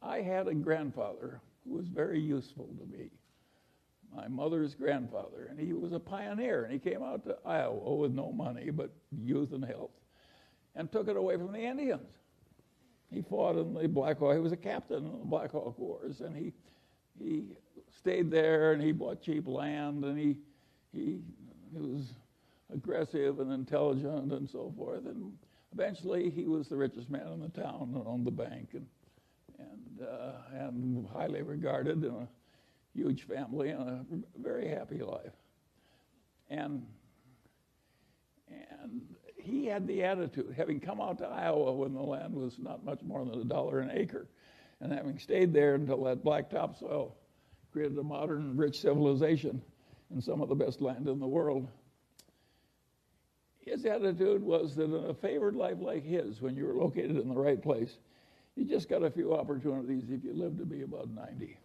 I had a grandfather who was very useful to me, my mother's grandfather, and he was a pioneer, and he came out to Iowa with no money but youth and health and took it away from the Indians. He fought in the Black Hawk. He was a captain in the Black Hawk Wars, and he stayed there, and he bought cheap land, and he was aggressive and intelligent and so forth. And eventually, he was the richest man in the town and owned the bank and highly regarded in a huge family and a very happy life. And he had the attitude, having come out to Iowa when the land was not much more than $1 an acre, and having stayed there until that black topsoil created a modern, rich civilization and some of the best land in the world. His attitude was that in a favored life like his, when you were located in the right place, you just got a few opportunities if you lived to be about 90.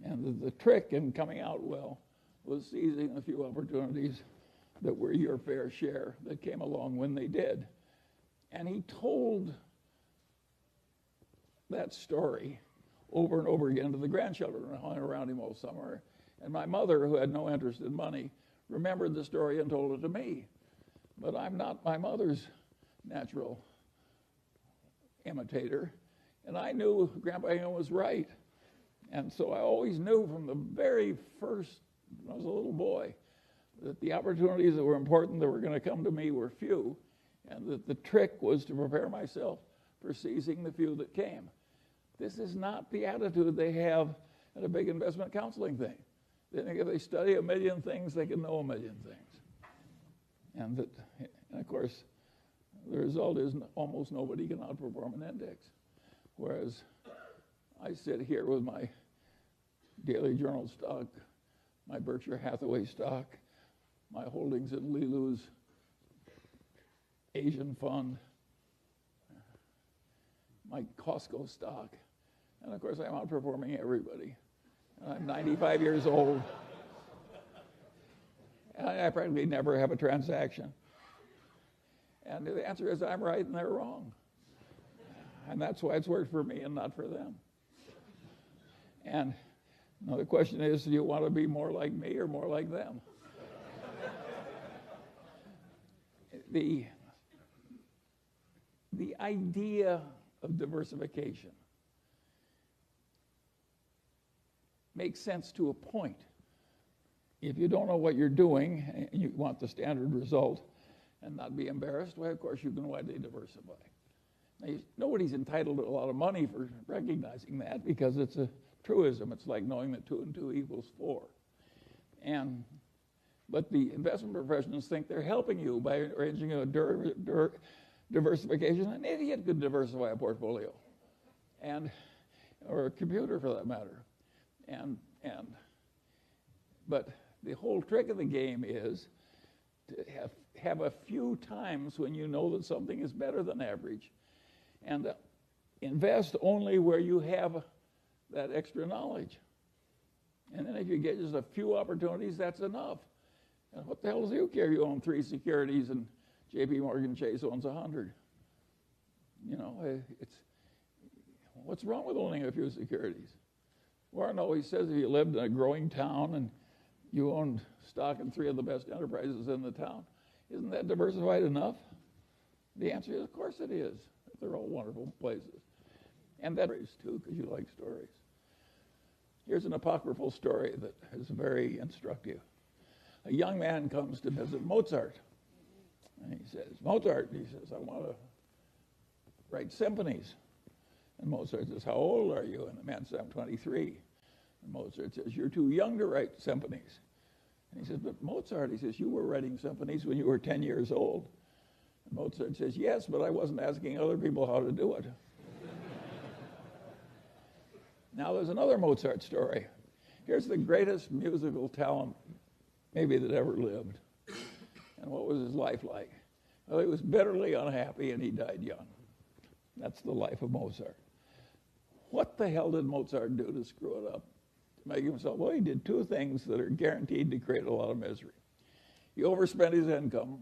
And the trick in coming out well was seizing a few opportunities that were your fair share that came along when they did. And he told that story over and over again to the grandchildren who hung around him all summer. And my mother, who had no interest in money, remembered the story and told it to me. But I'm not my mother's natural imitator. And I knew Grandpa Hingham was right. And so I always knew from the very first, when I was a little boy, that the opportunities that were important that were going to come to me were few, and that the trick was to prepare myself for seizing the few that came. This is not the attitude they have at a big investment counseling thing. They think if they study a million things, they can know a million things. And of course, the result is almost nobody can outperform an index. Whereas I sit here with my Daily Journal stock, my Berkshire Hathaway stock, my holdings in Lilu's Asian fund, my Costco stock, and of course I'm outperforming everybody. And I'm 95 years old, and I practically never have a transaction. And the answer is I'm right and they're wrong. And that's why it's worked for me and not for them. And now the question is, do you want to be more like me or more like them? The idea of diversification makes sense to a point. If you don't know what you're doing and you want the standard result and not be embarrassed, well, of course, you can widely diversify. Now, nobody's entitled to a lot of money for recognizing that because it's a truism. It's like knowing that 2 and 2 equals 4. But the investment professionals think they're helping you by arranging a diversification. An idiot could diversify a portfolio, or a computer for that matter. But the whole trick of the game is to have a few times when you know that something is better than average, and invest only where you have that extra knowledge. And then if you get just a few opportunities, that's enough. And what the hell does you care? You own 3 securities and J.P. Morgan Chase owns 100. You know, what's wrong with owning a few securities? Warren always says if you lived in a growing town and you owned stock in 3 of the best enterprises in the town, isn't that diversified enough? The answer is, of course it is. They're all wonderful places. And that is too, because you like stories. Here's an apocryphal story that is very instructive. A young man comes to visit Mozart. And he says, Mozart, he says, I want to write symphonies. And Mozart says, how old are you? And the man says, I'm 23. And Mozart says, you're too young to write symphonies. And he says, but Mozart, he says, you were writing symphonies when you were 10 years old. And Mozart says, yes, but I wasn't asking other people how to do it. Now there's another Mozart story. Here's the greatest musical talent maybe that ever lived. And what was his life like? Well, he was bitterly unhappy and he died young. That's the life of Mozart. What the hell did Mozart do to screw it up? To make himself, well, he did 2 things that are guaranteed to create a lot of misery. He overspent his income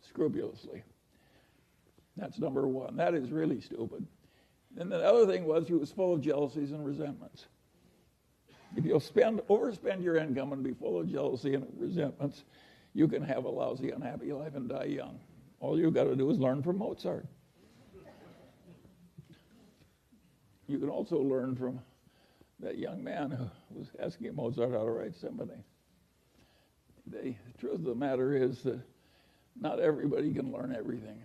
scrupulously. That's number 1. That is really stupid. And the other thing was he was full of jealousies and resentments. If you'll overspend your income and be full of jealousy and resentments, you can have a lousy, unhappy life and die young. All you've got to do is learn from Mozart. You can also learn from that young man who was asking Mozart how to write symphony. The truth of the matter is that not everybody can learn everything.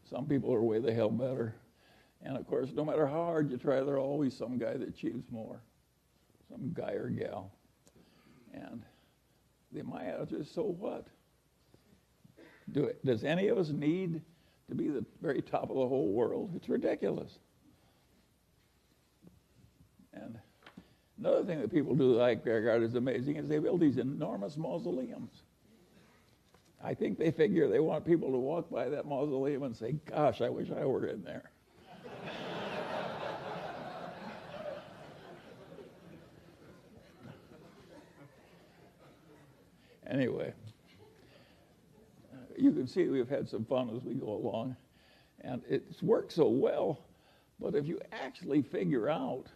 Some people are way the hell better. And of course, no matter how hard you try, there's always some guy that achieves more, some guy or gal. And my attitude is, so what? Does any of us need to be the very top of the whole world? It's ridiculous. And another thing that people do that I regard as amazing is they build these enormous mausoleums. I think they figure they want people to walk by that mausoleum and say, gosh, I wish I were in there. Anyway, you can see we've had some fun as we go along, and it's worked so well, but if you actually figure out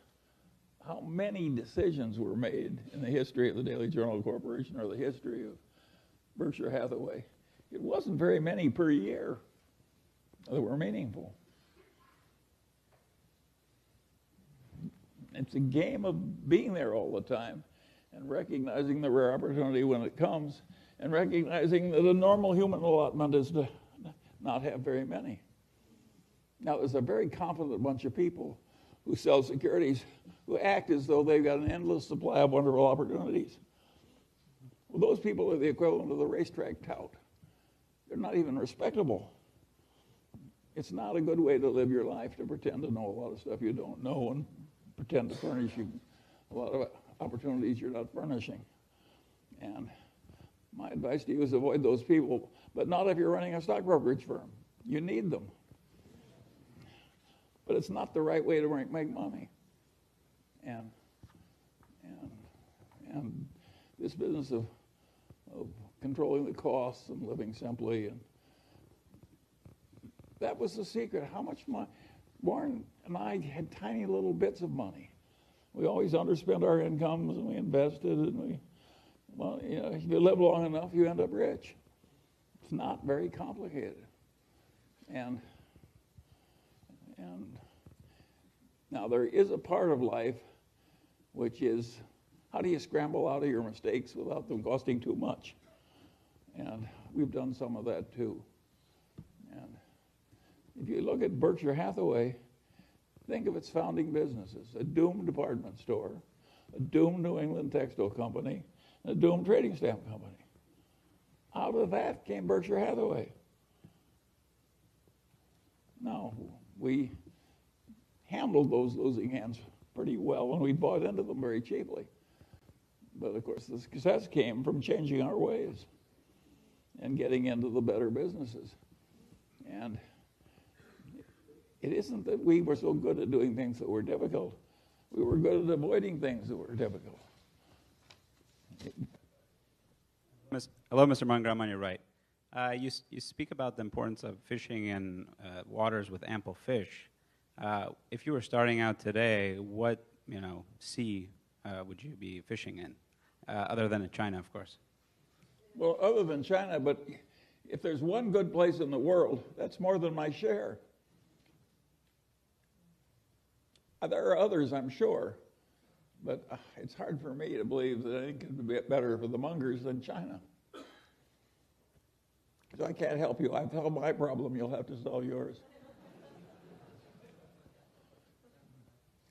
how many decisions were made in the history of the Daily Journal Corporation or the history of Berkshire Hathaway, it wasn't very many per year that were meaningful. It's a game of being there all the time and recognizing the rare opportunity when it comes and recognizing that a normal human allotment is to not have very many. Now, there's a very confident bunch of people who sell securities who act as though they've got an endless supply of wonderful opportunities. Well, those people are the equivalent of the racetrack tout. They're not even respectable. It's not a good way to live your life, to pretend to know a lot of stuff you don't know and pretend to furnish you a lot of opportunities you're not furnishing. And my advice to you is avoid those people, but not if you're running a stock brokerage firm. You need them. But it's not the right way to make money. And this business of controlling the costs and living simply, and that was the secret. How much money? Warren and I had tiny little bits of money. We always underspent our incomes, and we invested, and if you live long enough, you end up rich. It's not very complicated. And now there is a part of life which is, how do you scramble out of your mistakes without them costing too much? And we've done some of that too. And if you look at Berkshire Hathaway, think of its founding businesses: a doomed department store, a doomed New England textile company, and a doomed trading stamp company. Out of that came Berkshire Hathaway. Now, we handled those losing hands pretty well, and we bought into them very cheaply. But of course, the success came from changing our ways and getting into the better businesses. And it isn't that we were so good at doing things that were difficult. We were good at avoiding things that were difficult. Hello, Mr. Munger, I'm on your right. You speak about the importance of fishing in waters with ample fish. If you were starting out today, what sea would you be fishing in, other than in China, of course? Well, other than China, but if there's one good place in the world, that's more than my share. There are others, I'm sure, but it's hard for me to believe that anything could be better for the Mungers than China. Because I can't help you. I've solved my problem. You'll have to solve yours.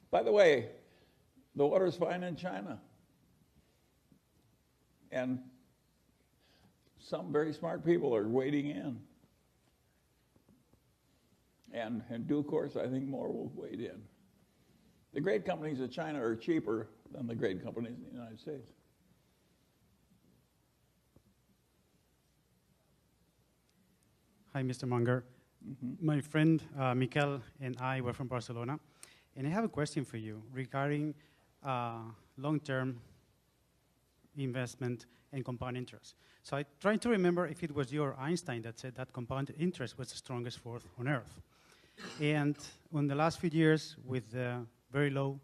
By the way, the water's fine in China. And some very smart people are wading in. And in due course, I think more will wade in. The great companies of China are cheaper than the great companies in the United States. Hi, Mr. Munger. Mm-hmm. My friend Mikel and I were from Barcelona, and I have a question for you regarding long-term investment and compound interest. So I tried to remember if it was you or Einstein that said that compound interest was the strongest force on Earth. And in the last few years, with the very low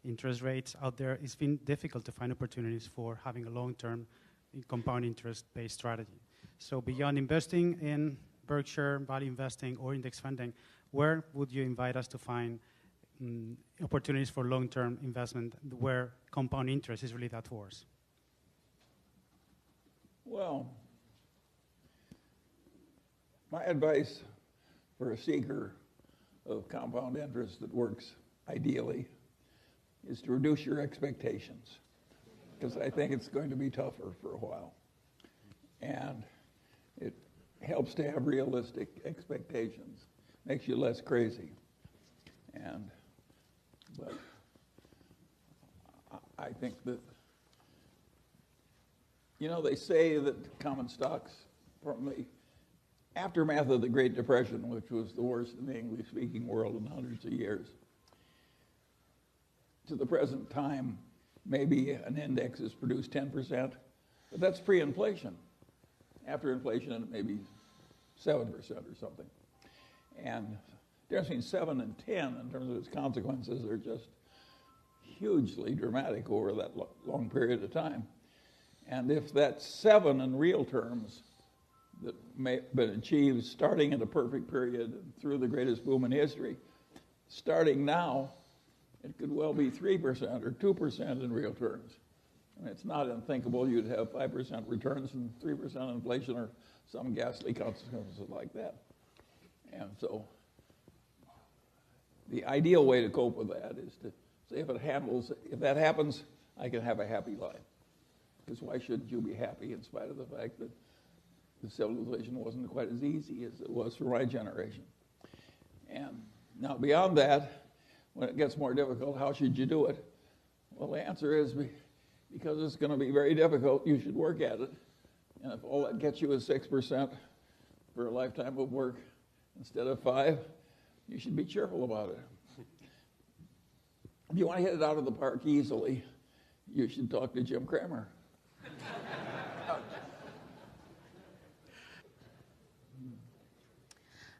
interest rates out there, it's been difficult to find opportunities for having a long-term compound interest-based strategy. So beyond investing in Berkshire, value investing, or index funding, where would you invite us to find opportunities for long-term investment where compound interest is really that force? Well, my advice for a seeker of compound interest that works ideally is to reduce your expectations, because I think it's going to be tougher for a while. And it helps to have realistic expectations, makes you less crazy. But I think that, they say that common stocks from the aftermath of the Great Depression, which was the worst in the English-speaking world in hundreds of years, to the present time, maybe an index has produced 10%, but that's pre-inflation. After inflation, it may be 7% or something. And the difference between 7 and 10 in terms of its consequences are just hugely dramatic over that long period of time. And if that 7 in real terms that may have been achieved starting in a perfect period through the greatest boom in history, starting now, it could well be 3% or 2% in real terms. I mean, it's not unthinkable you'd have 5% returns and 3% inflation or some ghastly consequences like that. And so the ideal way to cope with that is to say, if that happens, I can have a happy life. Because why shouldn't you be happy in spite of the fact that the civilization wasn't quite as easy as it was for my generation? And now beyond that, when it gets more difficult, how should you do it? Well, the answer is because it's going to be very difficult, you should work at it. And if all that gets you is 6% for a lifetime of work instead of 5%, you should be cheerful about it. If you want to hit it out of the park easily, you should talk to Jim Cramer.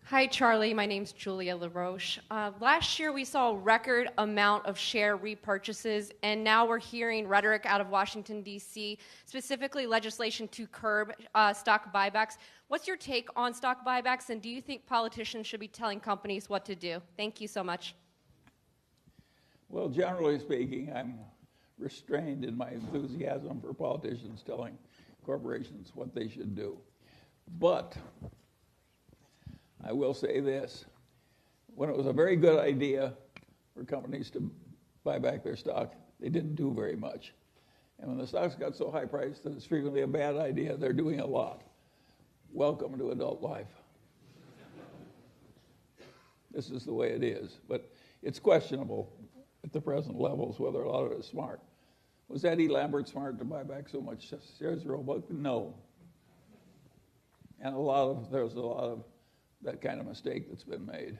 Hi, Charlie. My name's Julia LaRoche. Last year, we saw a record amount of share repurchases, and now we're hearing rhetoric out of Washington, D.C., specifically legislation to curb stock buybacks. What's your take on stock buybacks, and do you think politicians should be telling companies what to do? Thank you so much. Well, generally speaking, I'm restrained in my enthusiasm for politicians telling corporations what they should do. But I will say this. When it was a very good idea for companies to buy back their stock, they didn't do very much. And when the stocks got so high priced that it's frequently a bad idea, they're doing a lot. Welcome to adult life. This is the way it is. But it's questionable at the present levels whether a lot of it is smart. Was Eddie Lambert smart to buy back so much shares of Roebuck? No. And there's a lot of that kind of mistake that's been made.